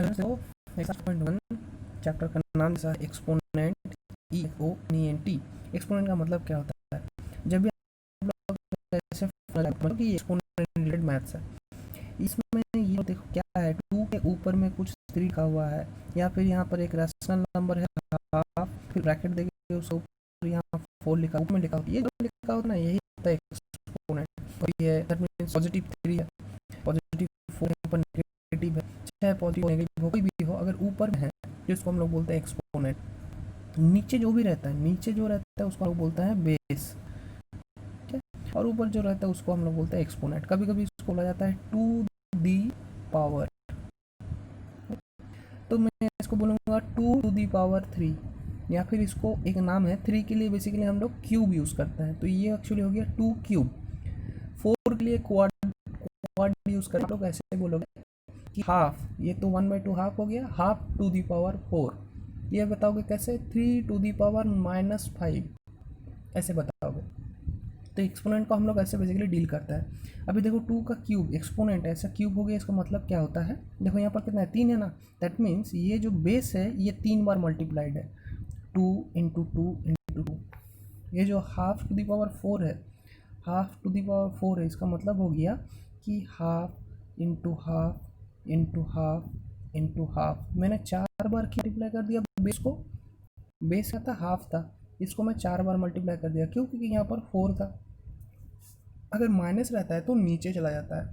6.1 chapter का नाम जैसा एक्सपोनेंट EXPONENT। एक्सपोनेंट का मतलब क्या होता है? जब भी आप लोग ऐसे मतलब कि एक्सपोनेंट रिलेटेड मैथ्स है, इसमें ये देखो क्या है, 2 के ऊपर में कुछ 3 लिखा हुआ है, या फिर यहाँ पर एक रैशनल नंबर है हाफ, फिर ब्रैकेट देके उसके ऊपर यहाँ 4 लिखा ऊपर में लिखा होता है, ये जो लिखा होता है ना, यही होता है एक्सपोनेंट। और ये दैट मींस पॉजिटिव 3 है, पॉजिटिव 4 पर नेगेटिव है, चाहे पॉजिटिव नेगेटिव हो कोई भी हो, अगर ऊपर में है जिसको हम लोग बोलते हैं एक्सपोनेंट। नीचे जो भी रहता है, नीचे जो रहता है उसको हम लोग बोलते हैं बेस, ठीक है, और ऊपर जो रहता है उसको हम लोग बोलते हैं एक्सपोनेंट। कभी कभी इसको बोला जाता है टू दी पावर, तो मैं इसको बोलूँगा 2 to the power 3, या फिर इसको एक नाम है 3 के लिए बेसिकली हम लोग क्यूब यूज़ करते हैं, तो ये एक्चुअली हो गया 2 क्यूब। 4 के लिए क्वाड यूज़ करते हैं, लोग ऐसे बोलोगे कि हाफ, ये तो 1/2 हाफ हो गया, हाफ 2 the power 4। ये बताओगे कैसे? 3 to the power-5 ऐसे बताओगे। तो एक्सपोनेंट को हम लोग ऐसे बेसिकली डील करता है। अभी देखो 2 का क्यूब एक्सपोनेंट ऐसा क्यूब हो गया, इसका मतलब क्या होता है? देखो यहाँ पर कितना है, 3 है ना, दैट मीन्स ये जो बेस है ये 3 बार मल्टीप्लाइड है, 2 इंटू 2 इंटू 2। ये जो हाफ टू दी पावर 4 है, हाफ टू दी पावर 4 है, इसका मतलब हो गया कि half into half into half into half. मैंने 4 बार मल्टीप्लाई कर दिया बेस को, बेस का था हाफ था, इसको मैं 4 बार मल्टीप्लाई कर दिया, क्यों? क्योंकि यहाँ पर 4 था। अगर माइनस रहता है तो नीचे चला जाता है।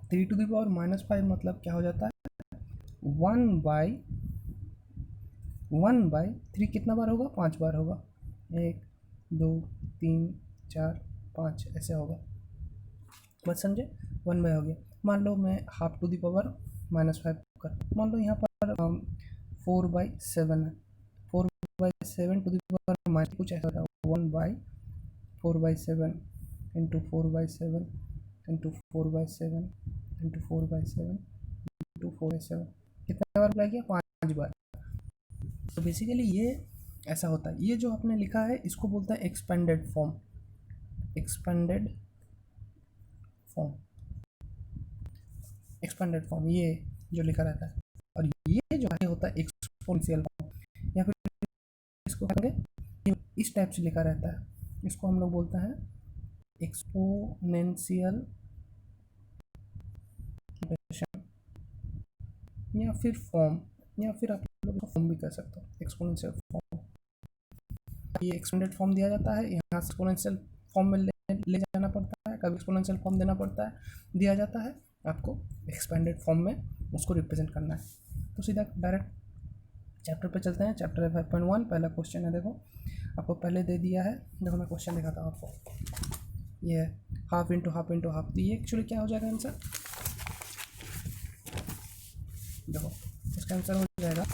3 to the power-5 मतलब क्या हो जाता है? 1/3 कितना बार होगा? 5 बार होगा। 1 2 3 4 5 ऐसे होगा, बस समझे? 1 हो गया। मान लो मैं हाफ टू दी पावर -5 कर, मान लो यहाँ पर 4/7 है, 4/7 टू दी पावर माइनस कुछ ऐसा होता है, 1/4/7 इंटू 4/7 इंटू 4/7 इंटू 4/7 इंटू 4/7। कितने बार अप्लाई किया? 5 बार। तो बेसिकली ये ऐसा होता है। ये जो आपने लिखा है इसको बोलते हैं expanded form, expanded form, expanded form, ये जो लिखा रहता है। और ये जो है होता है एक्सपोनेंशियल फॉर्म, या फिर इसको कहेंगे इस टाइप से लिखा रहता है, इसको हम लोग बोलते हैं एक्सपोनेंशियल नोटेशन, या फिर फॉर्म, या फिर आप लोग फॉर्म भी कर सकते हो, एक्सपोनेंशियल फॉर्म। ये एक्सपेंडेड फॉर्म दिया जाता है, यहाँ से एक्सपोनेंशियल फॉर्म में ले जाना पड़ता है, कभी एक्सपोनेंशियल फॉर्म देना पड़ता है, दिया जाता है आपको एक्सपेंडेड फॉर्म में उसको रिप्रेजेंट करना है। तो सीधा डायरेक्ट चैप्टर पे चलते हैं। चैप्टर है 5.1, पहला क्वेश्चन है, देखो आपको पहले दे दिया है, देखो मैं क्वेश्चन दिखाता हूँ आपको। ये है half into half into half, तो ये एक्चुअली क्या हो जाएगा आंसर? देखो इसका आंसर हो जाएगा,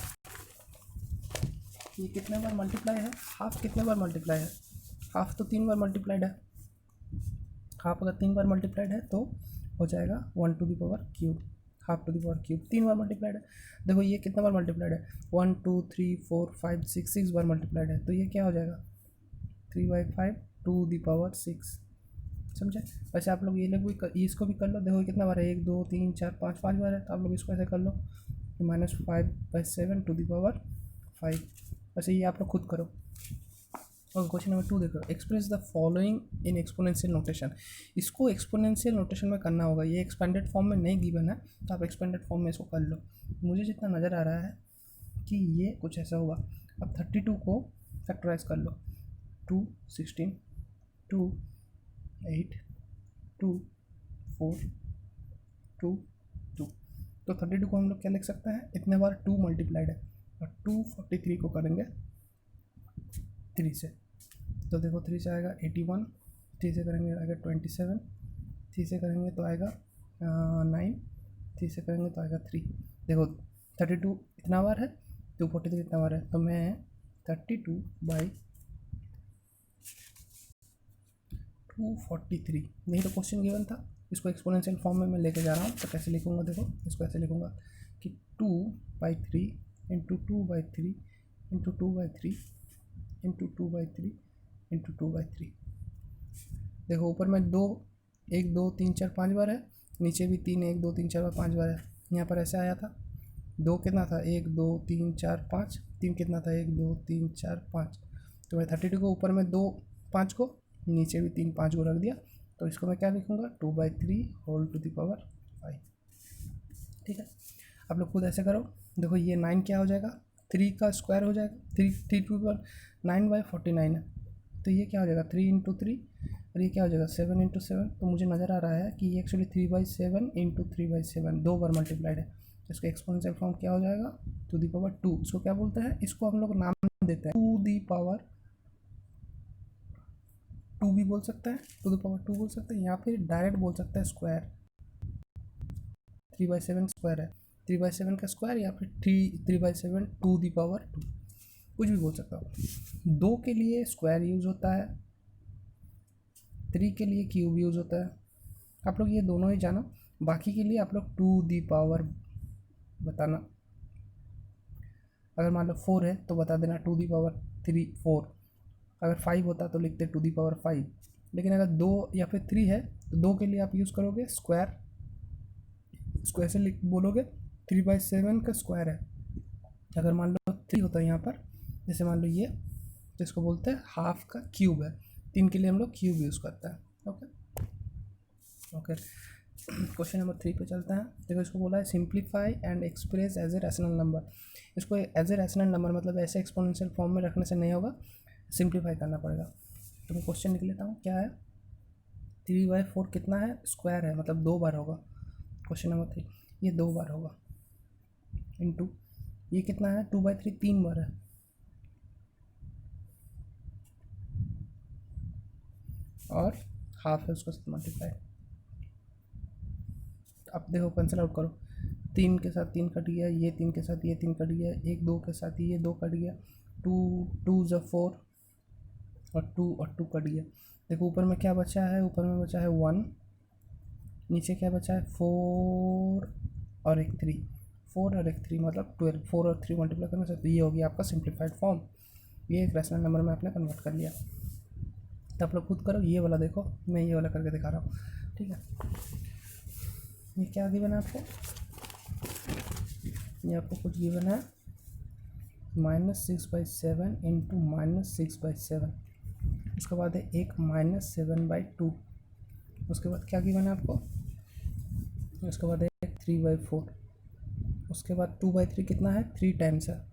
ये कितने बार मल्टीप्लाई है? हाफ कितने बार मल्टीप्लाई है? हाफ तो 3 बार मल्टीप्लाइड है। हाफ अगर 3 बार मल्टीप्लाइड है तो हो जाएगा 1 to the power cube, half to the power cube 3 बार मल्टीप्लाइड है। देखो ये कितना बार मल्टीप्लाइड है? 1 2 3 4 5 6 बार मल्टीप्लाइड है, तो ये क्या हो जाएगा? 3/5 टू दी पावर 6, समझे? वैसे आप लोग ये लोग भी इसको भी कर लो, देखो कितना बार है? 1 2 3 4 5 5 बार है, तो आप लोग इसको ऐसे कर लो कि -5/7 टू दी पावर 5। वैसे ये आप लोग खुद करो। और क्वेश्चन नंबर 2 देखो, express the following in exponential notation. इसको एक्सपोनेंशियल नोटेशन में करना होगा, ये एक्सपेंडेड फॉर्म में नहीं गिवन है, तो आप एक्सपेंडेड फॉर्म में इसको कर लो। मुझे जितना नज़र आ रहा है कि ये कुछ ऐसा होगा। अब 32 को फैक्टराइज कर लो, 2 16 2 8 2 4 2 2। तो 32 को हम लोग क्या लिख सकते हैं? इतने बार 2 मल्टीप्लाइड है, और 243 को करेंगे 3 से, तो देखो 3 से आएगा 81, 3 से करेंगे आएगा 27, 3 से करेंगे तो आएगा 9, 3 से करेंगे तो आएगा 3। देखो 32 इतना बार है, 243 इतना बार है, तो मैं 32/243, यही तो क्वेश्चन गिवन था। इसको एक्सपोनेंशियल फॉर्म में मैं लेके जा रहा हूँ, तो कैसे लिखूँगा? देखो इसको ऐसे लिखूँगा कि 2/3 इंटू 2/3 इंटू 2/3 इंटू 2/3 इंटू 2/3। देखो ऊपर में 2 1 2 3 4 5 बार है, नीचे भी 3 1 2 3 4 5 बार है। यहाँ पर ऐसे आया था, दो कितना था, 1 2 3 4 5, 3 कितना था, 1 2 3 4 5, तो मैं 32 को ऊपर में 2 5 को, नीचे भी 3 5 को रख दिया, तो इसको मैं क्या लिखूँगा, 2/3 होल टू द पावर 5। ठीक है, आप लोग खुद ऐसे करो। देखो ये 9 क्या हो जाएगा, 3 का स्क्वायर हो जाएगा, 3 टू पावर 9/49 है, तो ये क्या हो जाएगा 3 इंटू 3, और ये क्या हो जाएगा 7 इंटू 7। तो मुझे नज़र आ रहा है कि ये एक्चुअली 3/7 इंटू 3/7 दो बार मल्टीप्लाइड है। इसका एक्सपोनेंशियल फॉर्म क्या हो जाएगा, टू दी पावर 2। इसको क्या बोलते हैं, इसको हम लोग नाम देते हैं टू दी पावर 2 भी बोल सकते हैं, टू दी पावर 2 बोल सकते हैं, या फिर डायरेक्ट बोल सकते हैं स्क्वायर। 3/7 स्क्वायर है, 3/7 का स्क्वायर, या फिर 3/7 टू दी पावर 2, कुछ भी बोल सकता हो। 2 के लिए स्क्वायर यूज़ होता है, 3 के लिए क्यूब यूज़ होता है। आप लोग ये दोनों ही जानो, बाकी के लिए आप लोग टू दी पावर बताना। अगर मान लो 4 है तो बता देना टू दी पावर 3 4। अगर 5 होता तो लिखते टू दी पावर 5। लेकिन अगर 2 या फिर 3 है तो 2 के लिए आप यूज़ करोगे स्क्वायर, इसको ऐसे लिख बोलोगे 3/7 का स्क्वायर है। अगर मान लो 3 होता है यहाँ पर, जैसे मान लो ये, तो इसको बोलते हैं हाफ का क्यूब है। 3 के लिए हम लोग क्यूब यूज़ करते हैं। ओके, क्वेश्चन नंबर 3 पे चलते हैं। देखो इसको बोला है simplify and express as a rational number. इसको एज ए रैशनल नंबर मतलब ऐसे एक्सपोनेंशियल फॉर्म में रखने से नहीं होगा, सिंप्लीफाई करना पड़ेगा। तो मैं क्वेश्चन लिख लेता हूँ, क्या है 3/4 कितना है, स्क्वायर है, मतलब 2 बार होगा। क्वेश्चन नंबर 3, ये 2 बार होगा, इंटू ये कितना है 2/3 3 बार है, और हाफ है उसको मल्टीप्लाई। अब देखो कैंसिल आउट करो, 3 के साथ 3 कट गया, ये 3 के साथ ये 3 कट गया, 1 2 के साथ ये 2 कट गया, 2 2 ज़ा 4 और 2 और 2 कट गया। देखो ऊपर में क्या बचा है, ऊपर में बचा है 1, नीचे क्या बचा है 4 और एक 3, 4 और एक 3 मतलब 12, 4 और 3 मल्टीप्लाई करने से, तो ये हो गया आपका सिंप्लीफाइड फॉर्म। ये एक रैशनल नंबर में आपने कन्वर्ट कर लिया। तो आप लोग खुद करो, ये वाला देखो, मैं ये वाला करके दिखा रहा हूँ। ठीक है, ये क्या गिवन है आपको, ये आपको कुछ गिवन है -6/7 इंटू -6/7, उसके बाद है एक -7/2, उसके बाद क्या गिवन है आपको, उसके बाद है 3/4, उसके बाद 2/3 कितना है 3 टाइम्स है।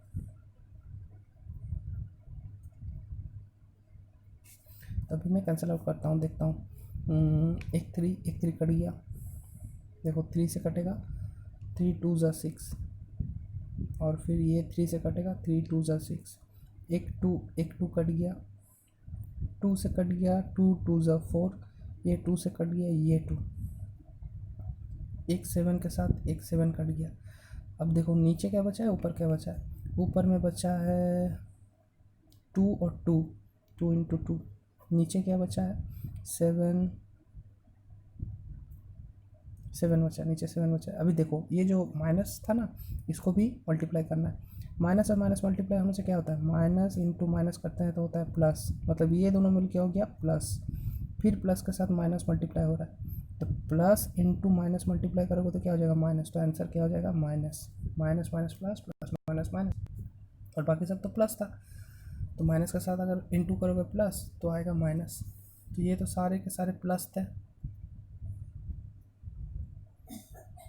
तभी मैं कैंसिल आउट करता हूँ, देखता हूँ, एक 3 कट गया, देखो 3 से कटेगा 3 2 ज़ा 6, और फिर ये 3 से कटेगा 3 2 ज़ा 6, एक 2 कट गया, 2 से कट गया 2 2 ज़ा 4, ये 2 से कट गया, ये 2, एक 7 के साथ एक 7 कट गया। अब देखो नीचे क्या बचा है, ऊपर क्या बचा है, ऊपर में बचा है 2 और 2, 2 इंटू 2, नीचे क्या बचा है 7 बचा, नीचे 7 बचा। अभी देखो ये जो माइनस था ना, इसको भी मल्टीप्लाई करना है। माइनस और माइनस मल्टीप्लाई होने से क्या होता है, माइनस इंटू माइनस करते हैं तो होता है प्लस, मतलब ये दोनों मिलके हो गया प्लस, फिर प्लस के साथ माइनस मल्टीप्लाई हो रहा है, तो प्लस इंटू माइनस मल्टीप्लाई करोगे तो क्या हो जाएगा माइनस, तो आंसर क्या हो जाएगा minus, minus minus plus, plus minus minus, और बाकी सब तो प्लस था, तो माइनस के साथ अगर इंटू करोगे प्लस तो आएगा माइनस। तो ये तो सारे के सारे प्लस थे,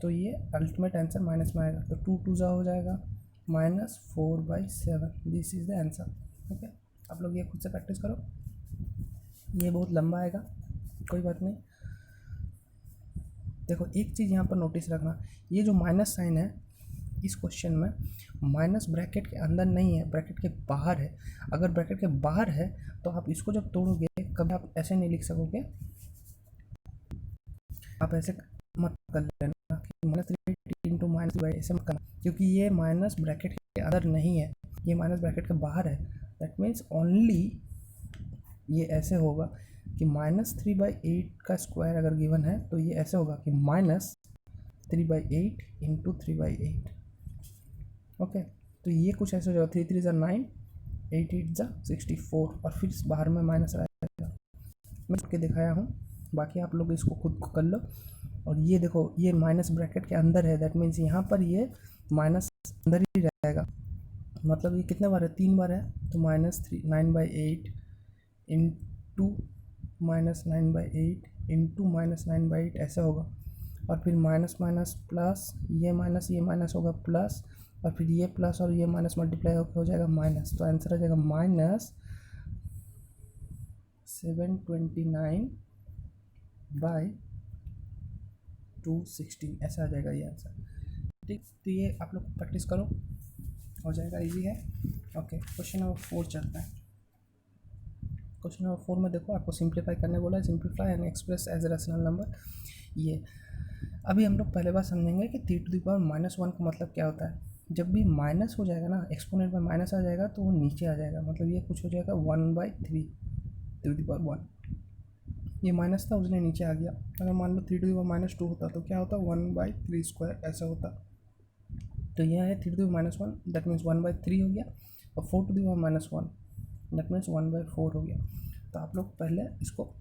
तो ये अल्टीमेट आंसर माइनस में आएगा, तो 2 2 ज़ा हो जाएगा -4/7, this is the answer. Okay, आप लोग ये खुद से प्रैक्टिस करो, ये बहुत लंबा आएगा, कोई बात नहीं। देखो एक चीज़ यहाँ पर नोटिस रखना, ये जो माइनस साइन है इस क्वेश्चन में माइनस ब्रैकेट के अंदर नहीं है, ब्रैकेट के बाहर है। अगर ब्रैकेट के बाहर है तो आप इसको जब तोड़ोगे कभी आप ऐसे नहीं लिख सकोगे, आप ऐसे मत कर लेना कि -3 इंटू -3 ऐसे मत करना, क्योंकि ये माइनस ब्रैकेट के अंदर नहीं है, ये माइनस ब्रैकेट के बाहर है। दैट मीन्स ओनली ये ऐसे होगा कि -3/8 का स्क्वायर अगर गिवन है तो ये ऐसे होगा कि -3/8 इंटू 3/8। ओके, तो ये कुछ ऐसे हो जाएगा, 3 3 ज़ा 9, 8 8 ज़ा 64, और फिर बाहर में माइनस रहेगा। मैं करके दिखाया हूँ, बाकी आप लोग इसको खुद को कर लो। और ये देखो ये माइनस ब्रैकेट के अंदर है, दैट मीन्स यहाँ पर ये माइनस अंदर ही रहेगा, मतलब ये कितने बार है, 3 बार है, तो -3 9/8 इंटू -9/8 इंटू -9/8 ऐसा होगा, और फिर माइनस माइनस प्लस, ये माइनस होगा प्लस, और फिर ये प्लस और ये माइनस मल्टीप्लाई होकर हो जाएगा माइनस, तो आंसर आ जाएगा -729/216 ऐसा आ जाएगा ये आंसर। ठीक, तो ये आप लोग प्रैक्टिस करो, हो जाएगा, इजी है। ओके, क्वेश्चन नंबर 4 चलता है। क्वेश्चन नंबर 4 में देखो, आपको सिंप्लीफाई करने बोला है, simplify and express as a rational number. ये अभी हम लोग पहले बार समझेंगे कि 3⁻⁻1 का मतलब क्या होता है। जब भी माइनस हो जाएगा ना, एक्सपोनेंट में माइनस आ जाएगा तो वो नीचे आ जाएगा, मतलब ये कुछ हो जाएगा 1/3 3⁻1, ये माइनस था उसने नीचे आ गया। अगर मान लो 3⁻2 होता तो क्या होता, 1/3² ऐसा होता। तो यह है 3⁻1, दैट मीन्स 1/3 हो गया, और 4⁻1 दैट मीन्स 1/4 हो गया। तो आप लोग पहले इसको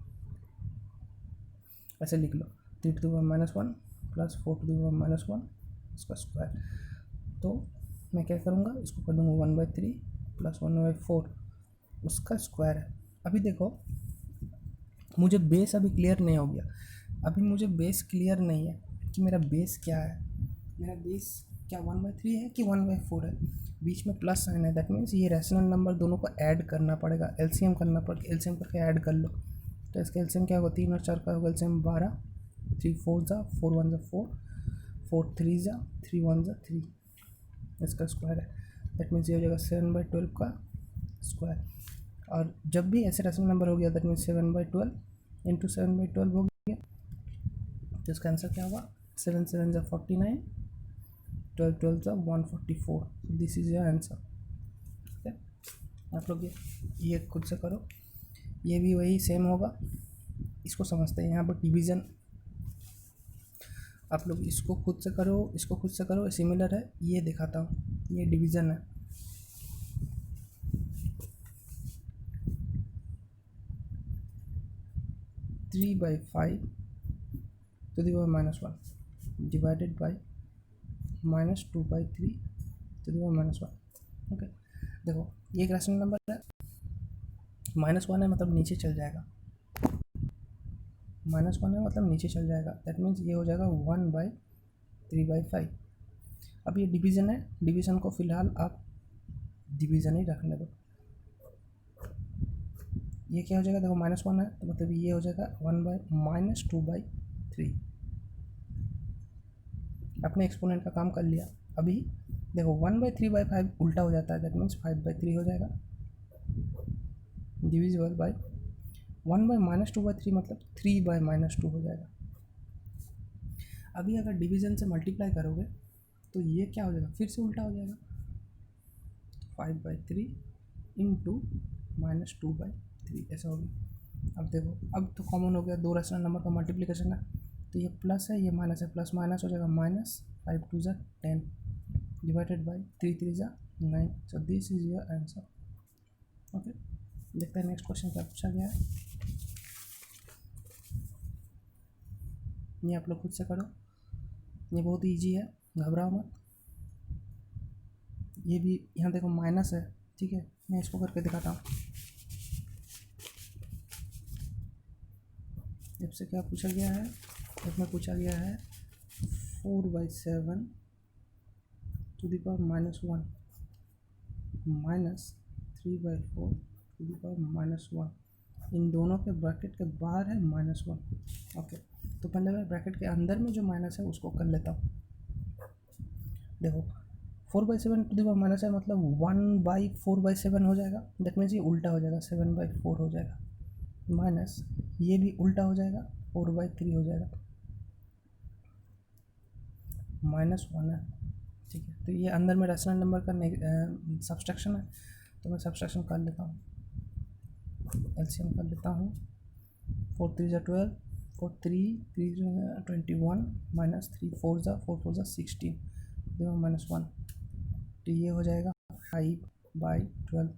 ऐसे लिख लो, 3⁻1 प्लस 4⁻1 इसका स्क्वायर। तो मैं क्या करूँगा, इसको कर दूँगा 1/3 प्लस 1/4 उसका स्क्वायर है। अभी देखो, मुझे बेस अभी क्लियर नहीं हो गया, अभी मुझे बेस क्लियर नहीं है कि मेरा बेस क्या है। मेरा बेस क्या 1/3 है कि 1/4 है, बीच में प्लस साइन है, दैट मीन्स ये रैशनल नंबर दोनों को ऐड करना पड़ेगा, एलसीएम करना पड़ेगा, एलसीएम करके ऐड कर लो। तो इसका एलसीएम क्या होगा, 3 और 4 का होगा एलसीएम 12, 3 4 जा 4 1 जा 4, 4 3 जा 3 1 जा 3, इसका स्क्वायर है, दैट मीन्स ये हो जाएगा 7/12 का स्क्वायर। और जब भी ऐसे रैशनल नंबर हो गया, दैट मीन्स 7/12 इंटू 7/12 हो गया, तो इसका आंसर क्या होगा, 7 7 जा 49, 12 12 जा 144, दिस इज योर आंसर। ठीक है, आप लोग ये खुद से करो, ये भी वही सेम होगा। इसको समझते हैं, यहाँ पर डिवीज़न आप लोग इसको खुद से करो, इसको खुद से करो, सिमिलर है, ये दिखाता हूँ, ये डिवीज़न है। (3/5) to the power -1 divided by -2/3 to the power -1। Okay, देखो ये एक रैशनल नंबर है, -1 है मतलब नीचे चल जाएगा, -1 है मतलब नीचे चल जाएगा, दैट मीन्स ये हो जाएगा 1/3/5। अब ये डिवीज़न है, डिवीज़न को फिलहाल आप डिवीज़न ही रखने दो। ये क्या हो जाएगा, देखो -1 है तो मतलब ये हो जाएगा 1/-2/3। अपने एक्सपोनेंट का काम कर लिया। अभी देखो 1/3/5 उल्टा हो जाता है, दैट मीन्स 5/3 हो जाएगा, डिविजिबल बाय 1/-2/3 मतलब 3/-2 हो जाएगा। अभी अगर डिवीज़न से मल्टीप्लाई करोगे तो ये क्या हो जाएगा, फिर से उल्टा हो जाएगा, 5/3 इंटू -2/3 ऐसा होगा। अब देखो, अब तो कॉमन हो गया, दो रैशनल नंबर का मल्टीप्लिकेशन है, तो ये प्लस है, ये माइनस है, प्लस माइनस हो जाएगा -5 2 जा 10 डिवाइडेड बाई 3 3 जा 9। So this is your answer. Okay, देखते हैं नेक्स्ट क्वेश्चन क्या पूछा गया है। ये आप लोग खुद से करो, ये बहुत ईजी है, घबराओ मत। ये भी यहाँ देखो माइनस है, ठीक है, मैं इसको करके दिखाता हूँ। जब से क्या पूछा गया है, इसमें पूछा गया है 4/7 to the power -1 -3/4 to the power -1। इन दोनों के ब्रैकेट के बाहर है -1। ओके, तो पहले मैं ब्रैकेट के अंदर में जो माइनस है उसको कर लेता हूँ। देखो 4/7 टू द पावर माइनस है मतलब 1/4/7 हो जाएगा, दैट मीन्स ये उल्टा हो जाएगा, 7/4 हो जाएगा, माइनस ये भी उल्टा हो जाएगा, 4/3 हो जाएगा, -1 है। ठीक है, तो ये अंदर में रैशनल नंबर का सब्सट्रैक्शन है, तो मैं सब्सट्रैक्शन कर लेता हूँ, एलसीएम कर लेता हूँ। 4 3 जा 12, 4 3 3 21 -3 4 जा 4 4 जा 16 -1, तो ये हो जाएगा 5/12,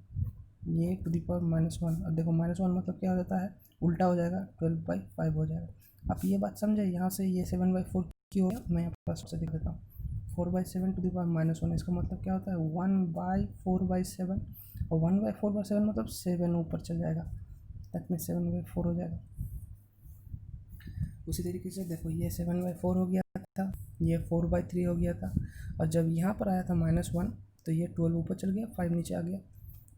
ये टू दी पावर -1। अब देखो -1 मतलब क्या हो जाता है, उल्टा हो जाएगा, 12/5 हो जाएगा। आप ये बात समझे, यहाँ से ये 7/4 क्यों हो गया, मैं यहाँ पर से दिख देता हूँ। 4/7 टू द पावर -1, इसका मतलब क्या होता है 1/4/7, और 1/4/7 मतलब 7 ऊपर चल जाएगा, दैट मीन्स 7/4 हो जाएगा। उसी तरीके से देखो ये 7/4 हो गया था, ये 4/3 हो गया था, और जब यहाँ पर आया था -1 तो ये 12 ऊपर चल गया, 5 नीचे आ गया।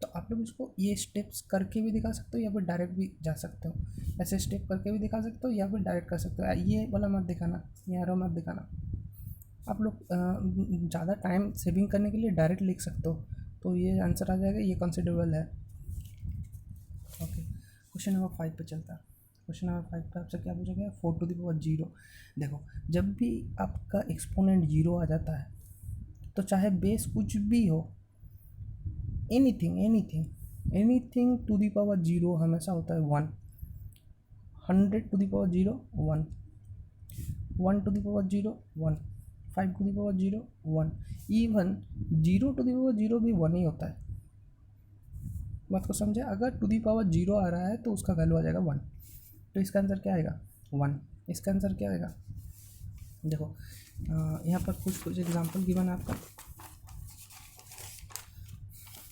तो आप लोग इसको ये स्टेप्स करके भी दिखा सकते हो या फिर डायरेक्ट भी जा सकते हो, ऐसे स्टेप करके भी दिखा सकते हो या फिर डायरेक्ट कर सकते हो। ये वाला मत दिखाना, ये एरो मत दिखाना। आप लोग ज़्यादा टाइम सेविंग करने के लिए डायरेक्ट लिख सकते हो, तो ये आंसर आ जाएगा, ये कंसिडरेबल है। ओके, क्वेश्चन नंबर 5 पे चलता है। क्वेश्चन नंबर 5 पे आपसे क्या पूछा गया, 4 टू द पावर 0। देखो जब भी आपका एक्सपोनेंट 0 आ जाता है तो चाहे बेस कुछ भी हो, anything anything anything to the power 0 हमेशा होता है 1। 100 to the power 0 1, 1 to the power 0 1, 5 to the power 0 1, even 0 to the power 0 भी 1 ही होता है। बात को समझे, अगर टू दी पावर 0 आ रहा है तो उसका वैल्यू आ जाएगा 1, तो इसका आंसर क्या आएगा 1। इसका आंसर क्या आएगा, देखो यहाँ पर कुछ एग्जांपल गिवन है आपका।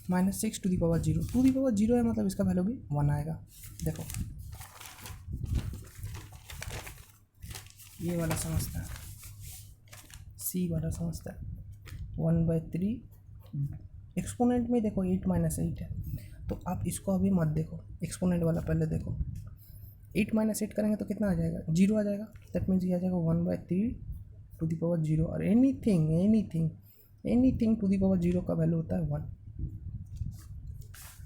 -6 to the power 0, to the power 0 है मतलब इसका वैल्यू भी 1 आएगा। देखो ये वाला समझता है, सी वाला समझता है। 1/3 एक्सपोनेंट में देखो 8 - 8 है, तो आप इसको अभी मत देखो, एक्सपोनेंट वाला पहले देखो। 8 - 8 करेंगे तो कितना आ जाएगा, 0 आ जाएगा, दैट मीन्स ये आ जाएगा 1/3 टू दी पावर 0, और anything anything anything to the power 0 का वैल्यू होता है 1।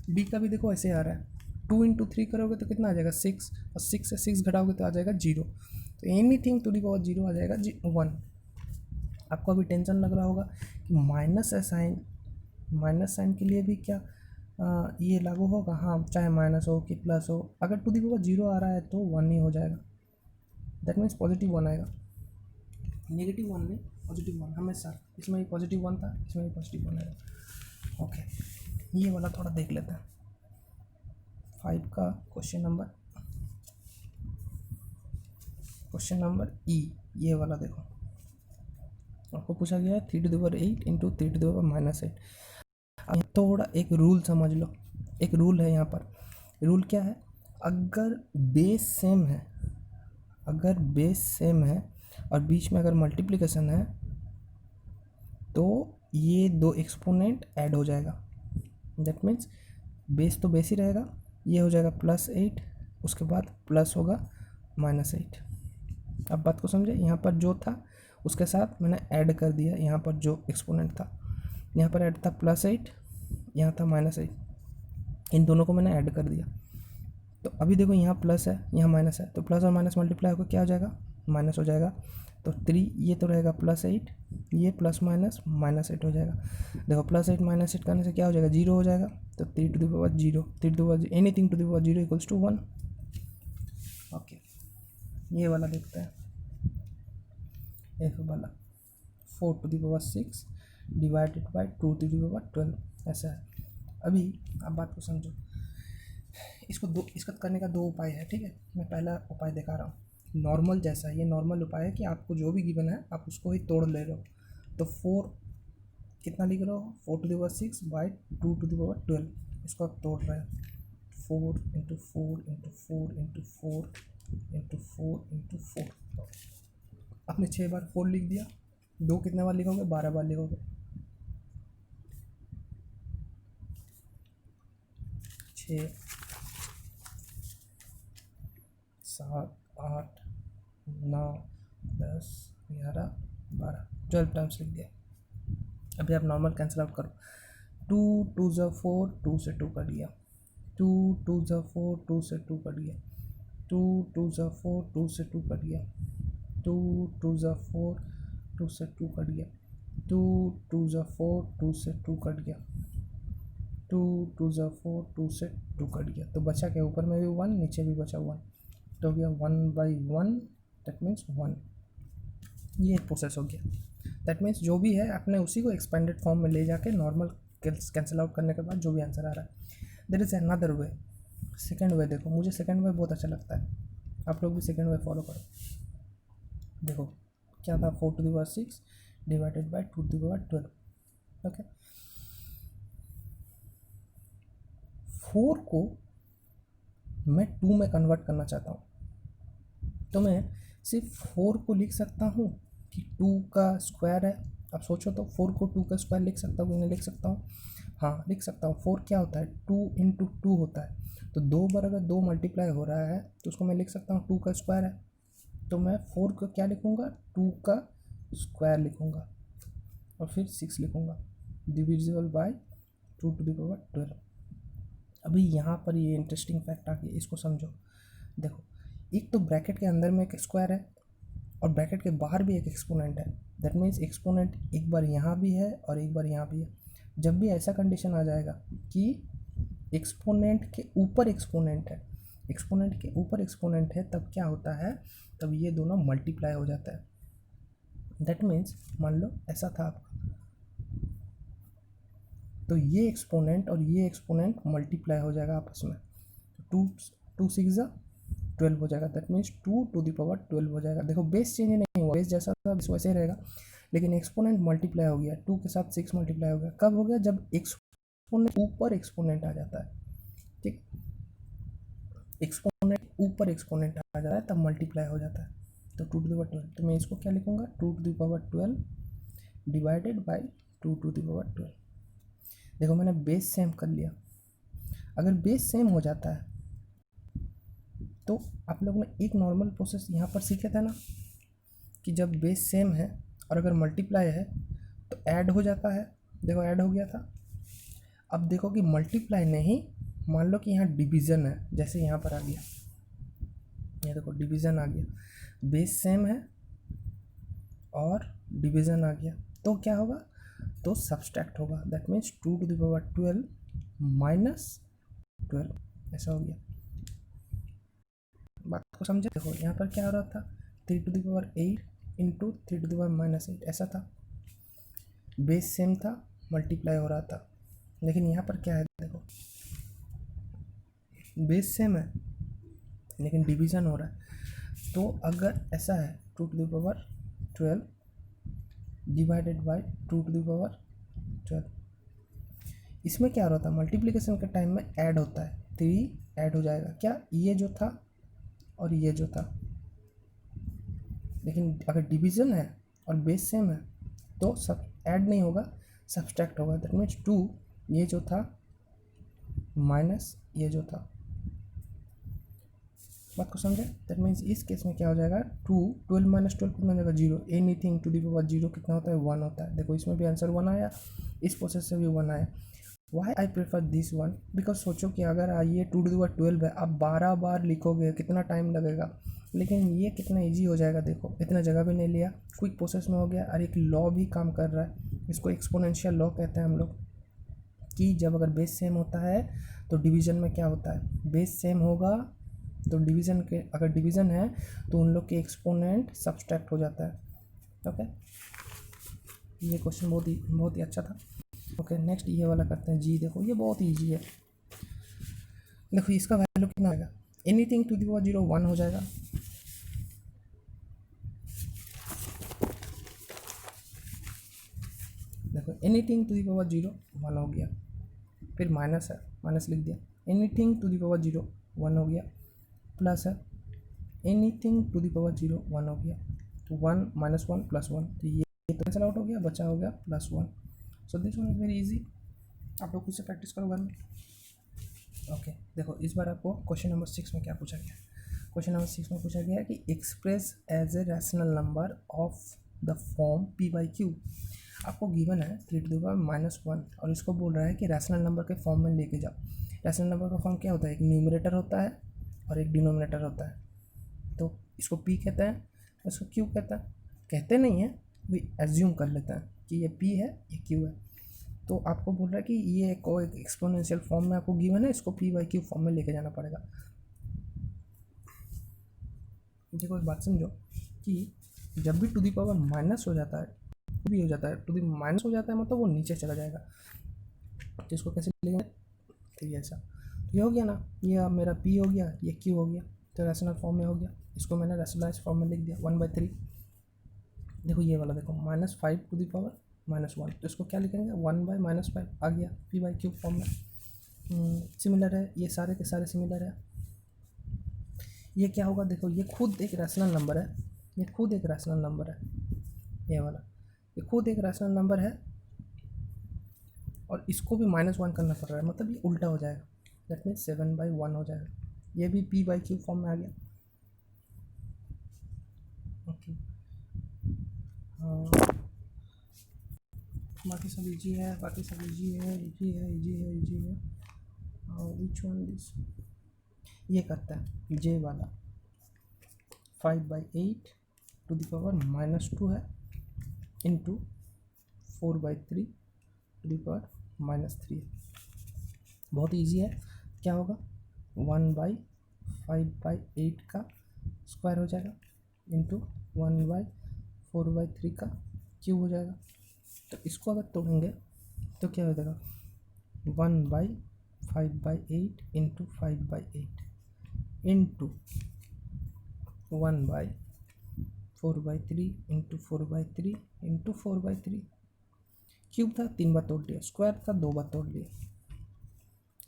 डी का भी देखो ऐसे आ रहा है, 2 × 3 करोगे तो कितना आ जाएगा 6, और 6 से 6 घटाओगे तो आ जाएगा 0, तो एनीथिंग टू दी पावर 0 आ जाएगा 1। आपको अभी टेंशन लग रहा होगा कि माइनस साइन के लिए भी क्या ये लागू होगा, हाँ चाहे माइनस हो कि प्लस हो, अगर टू दी पावर 0 आ रहा है तो 1 ही हो जाएगा, दैट मीन्स पॉजिटिव 1 आएगा। नेगेटिव 1 में पॉजिटिव 1 हमेशा, इसमें भी पॉजिटिव 1 था, इसमें भी पॉजिटिव 1 आएगा। ओके, ये वाला थोड़ा देख लेते हैं 5 का क्वेश्चन नंबर ई। ये वाला देखो, आपको पूछा गया है 3 to the power 8 into 3 to the power -8। अब थोड़ा एक रूल समझ लो, एक रूल है यहाँ पर। रूल क्या है, अगर बेस सेम है और बीच में अगर मल्टीप्लिकेशन है तो ये दो एक्सपोनेंट ऐड हो जाएगा, दैट मीन्स बेस तो बेस ही रहेगा, ये हो जाएगा +8, उसके बाद प्लस होगा -8। अब बात को समझे, यहाँ पर जो था उसके साथ मैंने ऐड कर दिया, यहाँ पर जो एक्सपोनेंट था, यहाँ पर ऐड था +8, यहाँ था -8, इन दोनों को मैंने ऐड कर दिया। तो अभी देखो यहाँ प्लस है यहाँ माइनस है, तो प्लस और माइनस मल्टीप्लाई होकर क्या हो जाएगा, माइनस हो जाएगा। तो 3 ये तो रहेगा +8, ये प्लस माइनस -8 हो जाएगा। देखो +8 -8 करने से क्या हो जाएगा, 0 हो जाएगा। तो 3 to the power 0, 3 to the power anything to the power 0 equals to 1। Okay, ये वाला देखते हैं, एफ वाला 4 to the power 6 divided by 2 to the power 12, ऐसा है। अभी आप बात को समझो, इसका करने का 2 उपाय है, ठीक है। मैं पहला उपाय दिखा रहा हूँ, नॉर्मल जैसा। ये नॉर्मल उपाय है कि आपको जो भी गिवन है आप उसको ही तोड़ ले रहे हो। तो 4 कितना लिख रहे हो, 4 to the power 6 by 2 to the power 12, इसको आप तोड़ रहे हैं। 4 × 4 × 4 × 4 × 4 × 4, आपने 6 बार 4 लिख दिया। 2 कितने बार लिखोगे, 12 बार लिखोगे। 6 7 8 9 10 11 12 12 टाइम्स लिख दिया। अभी आप नॉर्मल कैंसिल आउट करो। 2 2 ज़ा 4, 2 से 2 कट गया। 2 2 ज़ा 4, 2 से 2 कट गया। 2 2 ज़ा 4, 2 से 2 कट गया। 2 2 ज़ा 4, 2 से 2 कट गया। 2 2 ज़ा 4, 2 से 2 कट गया। 2 2 ज़ा 4, 2 से 2 कट गया। तो बचा क्या, ऊपर में भी 1, नीचे भी बचा 1, तो हो गया 1/1, दैट मीन्स 1। ये प्रोसेस हो गया। दैट मीन्स जो भी है आपने उसी को एक्सपेंडेड फॉर्म में ले जाके नॉर्मल कैंसिल आउट करने के बाद जो भी आंसर आ रहा है। There is another way, second way. देखो मुझे सेकंड वे बहुत अच्छा लगता है, आप लोग भी सेकंड वे फॉलो करो। देखो क्या था, 4 to the power 6 divided by 2 to the power 12. Okay, 4 को मैं 2 में कन्वर्ट करना चाहता हूँ, तो मैं सिर्फ 4 को लिख सकता हूँ कि 2 का स्क्वायर है. अब सोचो तो 4 को 2 का स्क्वायर लिख सकता हूँ कि नहीं लिख सकता हूँ? हाँ, लिख सकता हूँ. 4 क्या होता है? 2 इंटू 2 होता है. तो 2 बार अगर 2 मल्टीप्लाई हो रहा है तो उसको मैं लिख सकता हूँ 2 का स्क्वायर है. तो मैं 4 को क्या लिखूँगा? 2 का स्क्वायर लिखूँगा और फिर 6 लिखूँगा, divisible by 2 to the power 12. अभी यहाँ पर ये इंटरेस्टिंग फैक्ट आ गया, इसको समझो. देखो, एक तो ब्रैकेट के अंदर में एक स्क्वायर है और ब्रैकेट के बाहर भी एक एक्सपोनेंट है. दैट मीन्स एक्सपोनेंट एक बार यहाँ भी है और एक बार यहाँ भी है. जब भी ऐसा कंडीशन आ जाएगा कि एक्सपोनेंट के ऊपर एक्सपोनेंट है, एक्सपोनेंट के ऊपर एक्सपोनेंट है, तब क्या होता है? तब ये दोनों मल्टीप्लाई हो जाता है. दैट मीन्स मान लो ऐसा था आपका, तो ये एक्सपोनेंट और ये एक्सपोनेंट मल्टीप्लाई हो जाएगा आपस में. 2 6 12 हो जाएगा. That means 2 to the power 12 हो जाएगा. देखो, बेस चेंज नहीं हुआ, बेस जैसा था बेस वैसे ही रहेगा, लेकिन एक्सपोनेंट मल्टीप्लाई हो गया. 2 के साथ 6 मल्टीप्लाई हो गया. कब हो गया? जब एक्सपोनेंट ऊपर एक्सपोनेंट आ जाता है. ठीक, एक्सपोनेंट ऊपर एक्सपोनेंट आ जाता है तब मल्टीप्लाई हो जाता है. तो 2 टू द पावर 12, तो मैं इसको क्या लिखूँगा? 2 to the power 12 divided by 2 to the power 12. देखो, मैंने बेस सेम कर लिया. अगर बेस सेम हो जाता है तो आप लोगों ने एक नॉर्मल प्रोसेस यहाँ पर सीखे थे ना, कि जब बेस सेम है और अगर मल्टीप्लाई है तो ऐड हो जाता है. देखो, ऐड हो गया था. अब देखो कि मल्टीप्लाई नहीं, मान लो कि यहाँ डिवीज़न है, जैसे यहाँ पर आ गया, ये देखो डिवीज़न आ गया. बेस सेम है और डिवीज़न आ गया, तो क्या होगा? तो सब्सट्रैक्ट होगा. That means 2 to the power 12 minus 12, ऐसा हो गया. बात को समझे? देखो, यहाँ पर क्या हो रहा था? 3 to the power 8 into 3 to the power minus 8, ऐसा था. बेस सेम था, मल्टीप्लाई हो रहा था. लेकिन यहाँ पर क्या है? देखो, बेस सेम है लेकिन डिवीज़न हो रहा है. तो अगर ऐसा है 2 to the power 12 divided by 2 to the power 12, इसमें क्या हो रहा था? मल्टीप्लिकेशन के टाइम में ऐड होता है, 3 ऐड हो जाएगा. क्या? ये जो था और ये जो था. लेकिन अगर डिवीज़न है और बेस सेम है तो सब ऐड नहीं होगा, सब्सट्रैक्ट होगा. दैट मीन्स 2 ये जो था माइनस ये जो था. बात को समझे? दैट मीन्स इस केस में क्या हो जाएगा? 12 माइनस 12 कितना हो जाएगा? 0. एनीथिंग टू द पावर 0 कितना होता है? 1 होता है. देखो, इसमें भी आंसर 1 आया, इस प्रोसेस से भी 1 आया. Why I prefer this one? Because सोचो कि अगर ये 2 टू द पावर 12 है, आप 12 बार लिखोगे, कितना टाइम लगेगा? लेकिन ये कितना ईजी हो जाएगा. देखो, इतना जगह भी नहीं लिया, क्विक प्रोसेस में हो गया. और एक लॉ भी काम कर रहा है, इसको एक्सपोनेंशियल लॉ कहते हैं हम लोग, कि जब अगर बेस सेम होता है तो डिवीज़न में क्या होता है? बेस सेम होगा तो डिवीज़न के, अगर डिवीज़न है तो उन लोग के एक्सपोनेंट सब्सट्रैक्ट हो जाता है. ओके, ये क्वेश्चन बहुत ही अच्छा था. ओके, नेक्स्ट ये वाला करते हैं. जी देखो, ये बहुत ईजी है. देखो, इसका वैल्यू कितना आएगा? एनीथिंग टू द पावर 0 1 हो जाएगा. देखो, एनीथिंग टू द पावर 0 1 हो गया. फिर माइनस है, माइनस लिख दिया. एनीथिंग टू द पावर 0 1 हो गया. प्लस है, एनीथिंग टू द पावर 0 1 हो गया. तो 1 माइनस 1 प्लस 1, तो ये तो कैंसिल आउट हो गया, बचा हो गया plus 1. So this one is very easy. आप लोग खुद से प्रैक्टिस करो घर में. ओके, देखो, इस बार आपको क्वेश्चन नंबर 6 में क्या पूछा गया है? क्वेश्चन नंबर 6 में पूछा गया है कि express as a rational number of the form P by Q. आपको गिवन है 3 टू द पावर माइनस 1 और इसको बोल रहा है कि रैशनल नंबर के फॉर्म में लेके जाओ. रैशनल नंबर का फॉर्म क्या होता है? एक न्यूमरेटर होता है और एक डिनोमिनेटर होता है. तो इसको पी कहते हैं, इसको क्यू कहता है. कहते नहीं है, भी एज्यूम कर लेते हैं कि ये पी है, ये क्यू है. तो आपको बोल रहा है कि ये एक एक्सपोनेंशियल फॉर्म में आपको गिवन है, इसको पी बाई क्यू फॉर्म में लेके जाना पड़ेगा. देखो, एक बात समझो कि जब भी टू दी पावर माइनस हो जाता है, भी हो जाता है, टू दी माइनस हो जाता है मतलब वो नीचे चला जाएगा. तो इसको कैसे लेंगे? तो ये ऐसा, तो ये हो गया ना, ये अब मेरा पी हो गया, ये क्यू हो गया, तो रैशनल फॉर्म में हो गया. इसको मैंने रैशनलाइज फॉर्म में लिख दिया 1/3. देखो ये वाला देखो -5 टू द पावर -1, तो इसको क्या लिखेंगे 1/-5 आ गया p/q फॉर्म में। सिमिलर है, ये सारे के सारे सिमिलर है। ये क्या होगा देखो, ये खुद एक रैशनल नंबर है, ये खुद एक रैशनल नंबर है, ये वाला ये खुद एक रैशनल नंबर है, और इसको भी -1 करना पड़ रहा है, मतलब ये उल्टा हो जाएगा, दैट मीन्स 7/1 हो जाएगा। ये भी p/q फॉर्म में आ गया। ओके, बाकी सब इजी है, बाकी सब इजी है, इजी है, इजी है, इजी है। विच वन दिस, ये करता है जे वाला 5/8 टू द पावर -2 है इंटू 4/3 टू द पावर -3 है। बहुत ईजी है। क्या होगा 1/5/8 का स्क्वायर हो जाएगा इंटू 1/4/3 का क्यूब हो जाएगा। तो इसको अगर तोड़ेंगे तो क्या हो जाएगा 1/5/8 into 5/8 into 1/4/3 into 4/3 into 4/3। Cube था 3 बार तोड़ लिया, स्क्वायर था 2 बार तोड़ लिया।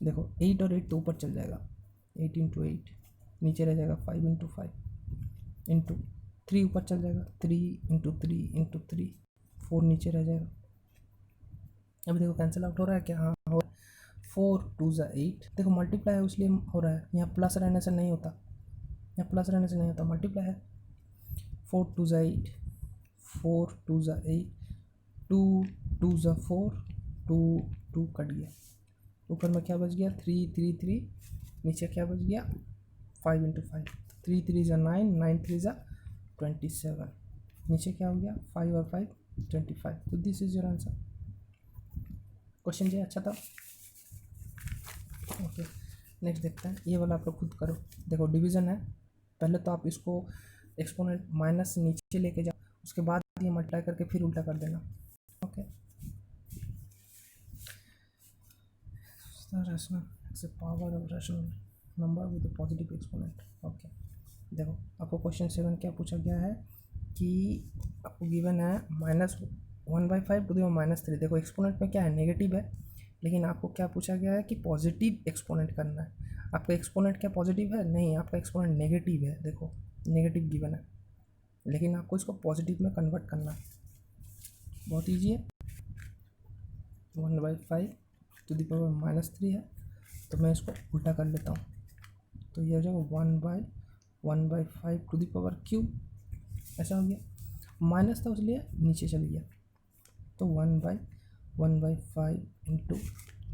देखो 8 और 8 तो ऊपर चल जाएगा, 8 इंटू 8 नीचे रह जाएगा 5 इंटू 5 इंटू 3 ऊपर चल जाएगा, 3 इंटू 3 इंटू 3 4 नीचे रह जाएगा। अभी देखो कैंसिल आउट हो रहा है क्या, हाँ हो, 4 2 ज़ा 8। देखो मल्टीप्लाई है इसलिए हो रहा है, यहाँ प्लस रहने से नहीं होता, यहाँ प्लस रहने से नहीं होता, मल्टीप्लाई है। 4 2 ज़ा 8, 4 2 ज़ा 8, 2 2 ज़ा 4, 2 2 कट गया, ऊपर में क्या बच गया 3 3 3, नीचे क्या बच गया 5 इंटू 5, 3 3 ज़ा 9, 9 3 ज़ा 27, नीचे क्या हो गया 5 और 5 25। तो this is your answer. Question जो अच्छा था। ओके, नेक्स्ट देखते हैं, ये वाला आप लोग खुद करो। देखो डिवीज़न है, पहले तो आप इसको एक्सपोनेंट माइनस नीचे लेके जाओ, उसके बाद ये मल्टीप्लाई करके फिर उल्टा कर देना। ओके, रैशनल से power of rational number with positive exponent. Okay, देखो आपको क्वेश्चन 7 क्या पूछा गया है कि आपको गिवन है -1/5 टू द पावर -3। देखो एक्सपोनेंट में क्या है नेगेटिव है, लेकिन आपको क्या पूछा गया है कि पॉजिटिव एक्सपोनेंट करना है। आपका एक्सपोनेंट क्या पॉजिटिव है? नहीं, आपका एक्सपोनेंट नेगेटिव है। देखो नेगेटिव गिवन है, लेकिन आपको इसको पॉजिटिव में कन्वर्ट करना है। बहुत ईजी है। 1/5 टू द पावर -3 है, तो मैं इसको उल्टा कर लेता हूँ, तो ये हो जाएगा 1/5 टू द पावर क्यूब। ऐसा हो गया, माइनस था इसलिए नीचे चल गया, तो 1/5 इंटू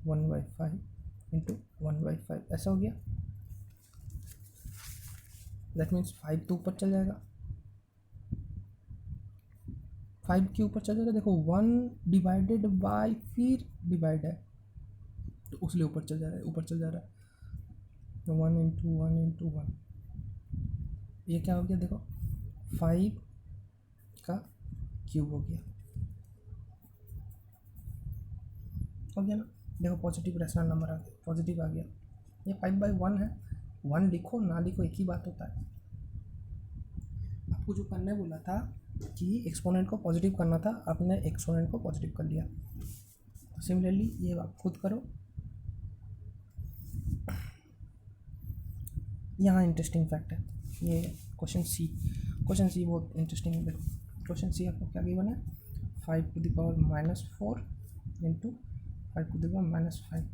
1/5 इंटू 1/5 ऐसा हो गया। दैट मीन्स 5 तो ऊपर चल जाएगा, 5 के ऊपर चल जाएगा। देखो 1 डिवाइडेड बाय फिर डिवाइड है, तो उसलिए ऊपर चल जा रहा है, ऊपर चल जा रहा है। तो 1 इंटू 1 इंटू 1, ये क्या हो गया देखो 5 का क्यूब हो गया ना। देखो पॉजिटिव रैशनल नंबर आ गया, पॉजिटिव आ गया। ये 5/1 है, 1 लिखो ना लिखो एक ही बात होता है। आपको जो करने बोला था कि एक्सपोनेंट को पॉजिटिव करना था, आपने एक्सपोनेंट को पॉजिटिव कर लिया। तो सिमिलरली ये आप खुद करो। यहाँ इंटरेस्टिंग फैक्ट है, ये क्वेश्चन सी बहुत इंटरेस्टिंग है। देखो क्वेश्चन सी आपको क्या गिवन है 5 to the power -4 into 5 to the power -5,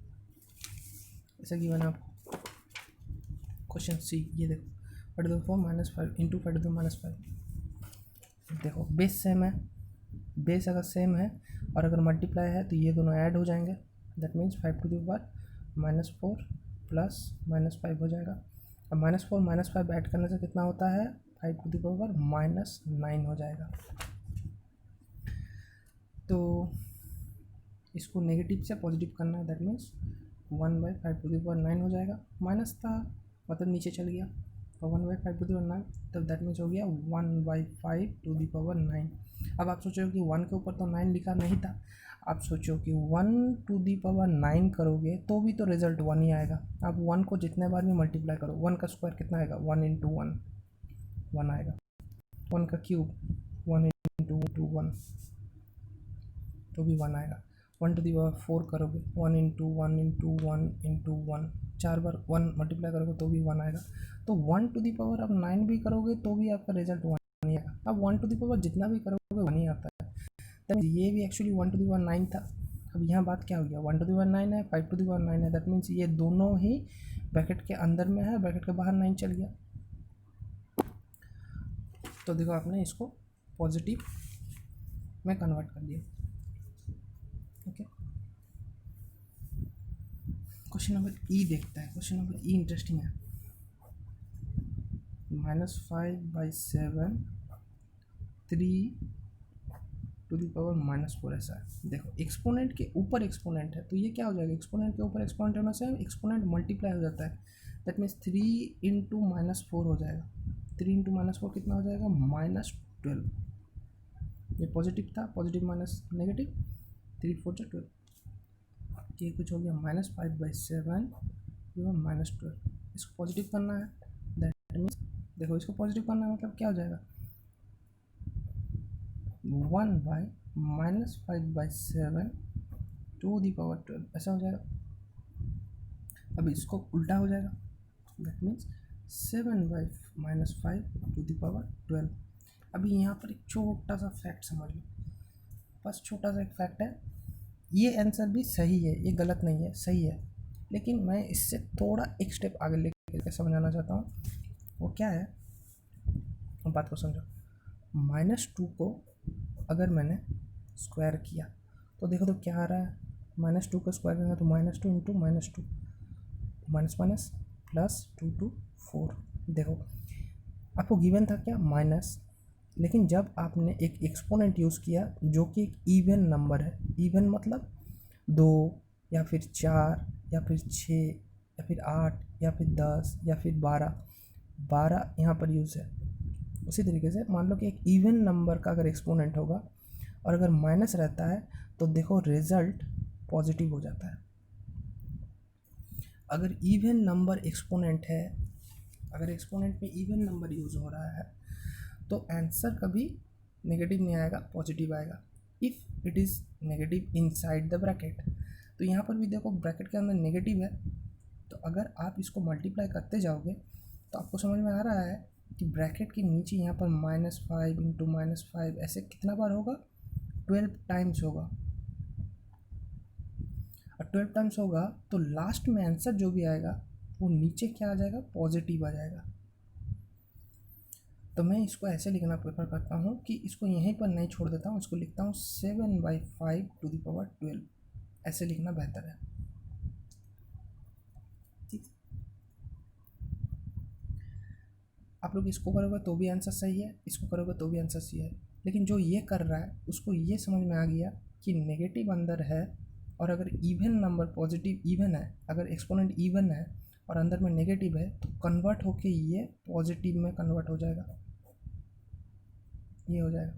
ऐसा गिवन है आपको क्वेश्चन सी। ये देखो 5 to the power -5 into 5 to the -5। देखो बेस सेम है, बेस अगर सेम है और अगर मल्टीप्लाई है तो ये दोनों ऐड हो जाएंगे। That means 5 to the power -4 plus -5 हो जाएगा। अब -4 -5 ऐड करने से कितना होता है 5 टू द पावर -9 हो जाएगा। तो इसको नेगेटिव से पॉजिटिव करना है, that means 1/5 to the power 9 हो जाएगा। माइनस था मतलब नीचे चल गया, तो 1/5 टू द पावर 9, तब दैट मीन्स हो गया 1/5 टू द पावर 9। अब आप सोचो कि 1 के ऊपर तो 9 लिखा नहीं था, आप सोचो कि 1 टू दी पावर 9 करोगे तो भी तो रिजल्ट 1 ही आएगा। आप 1 को जितने बार भी मल्टीप्लाई करो, 1 का स्क्वायर कितना आएगा 1 इंटू 1 1 आएगा, 1 का क्यूब 1 इंटू 1 तो भी 1 आएगा। 1 टू दी पावर 4 करोगे 1 इंटू 1 इंटू 1 इंटू 1 4 बार 1 मल्टीप्लाई करोगे तो भी 1 आएगा। तो 1 टू दी पावर अब 9 भी करोगे तो भी आपका रिजल्ट 1 ही आएगा। अब 1 टू दी पावर जितना भी करोगे 1 ही आता है। तब ये भी एक्चुअली 1 टू दी पावर 9 था। अब यहाँ बात क्या हो गया, 1 टू दी पावर 9 है, 5 टू दी पावर 9 है, दैट मीन्स ये दोनों ही ब्रैकेट के अंदर में है, ब्रैकेट के बाहर 9 चल गया। तो देखो आपने इसको पॉजिटिव में कन्वर्ट कर दिया। ओके, क्वेश्चन नंबर ई देखता है। क्वेश्चन नंबर ई इंटरेस्टिंग है। -5/7 3 टू दी पावर -4 ऐसा है। देखो एक्सपोनेंट के ऊपर एक्सपोनेंट है तो ये क्या हो जाएगा, एक्सपोनेंट के ऊपर एक्सपोनेंट होने से एक्सपोनेंट मल्टीप्लाई हो जाता है। दैट मीन्स 3 इंटू -4 हो जाएगा। 3 इंटू -4 कितना हो जाएगा, -12। ये पॉजिटिव था, पॉजिटिव माइनस नेगेटिव, 3 4 12। ये कुछ हो गया -5/7 -12। इसको पॉजिटिव करना है, दैट मीन्स देखो इसको पॉजिटिव करना है मतलब क्या हो जाएगा, 1/-5/7 टू दी पावर 12 ऐसा हो जाएगा। अब इसको उल्टा हो जाएगा, that means 7/-5 to the power 12। अभी यहाँ पर एक छोटा सा फैक्ट समझ लो, बस छोटा सा एक फैक्ट है। ये आंसर भी सही है, ये गलत नहीं है, सही है, लेकिन मैं इससे थोड़ा एक स्टेप आगे लेकर समझाना चाहता हूँ। वो क्या है, बात को समझो। -2 को अगर मैंने स्क्वायर किया तो देखो तो क्या आ रहा है, -2 को स्क्वायर करेंगे तो -2 इंटू -2 माइनस +2 to 4। देखो आपको गिवन था क्या, माइनस, लेकिन जब आपने एक एक्सपोनेंट यूज़ किया जो कि एक इवन नंबर है, इवन मतलब 2 या फिर 4 या फिर 6 या फिर 8 या फिर 10 या फिर 12 यहाँ पर यूज़ है। उसी तरीके से मान लो कि एक इवन नंबर का अगर एक्सपोनेंट होगा और अगर माइनस रहता है तो देखो रिजल्ट पॉजिटिव हो जाता है। अगर इवन नंबर एक्सपोनेंट है, अगर एक्सपोनेंट में इवन नंबर यूज़ हो रहा है तो आंसर कभी नेगेटिव नहीं आएगा, पॉजिटिव आएगा। If it is negative inside the bracket, तो यहाँ पर भी देखो ब्रैकेट के अंदर नेगेटिव है, तो अगर आप इसको मल्टीप्लाई करते जाओगे तो आपको समझ में आ रहा है कि ब्रैकेट के नीचे यहाँ पर -5 इंटू -5 ऐसे कितना बार होगा, 12 टाइम्स होगा। और 12 टाइम्स होगा तो लास्ट में आंसर जो भी आएगा वो नीचे क्या आ जाएगा, पॉजिटिव आ जाएगा। तो मैं इसको ऐसे लिखना प्रेफर करता हूँ कि इसको यहीं पर नहीं छोड़ देता हूँ, इसको लिखता हूँ 7/5 टू द पावर 12, ऐसे लिखना बेहतर है। ठीक, आप लोग इसको करोगे तो भी आंसर सही है, इसको करोगे तो भी आंसर सही है, लेकिन जो ये कर रहा है उसको ये समझ में आ गया कि नेगेटिव अंदर है और अगर इवन नंबर पॉजिटिव इवन है, अगर एक्सपोनेंट इवन है और अंदर में नेगेटिव है तो कन्वर्ट होके ये पॉजिटिव में कन्वर्ट हो जाएगा, ये हो जाएगा।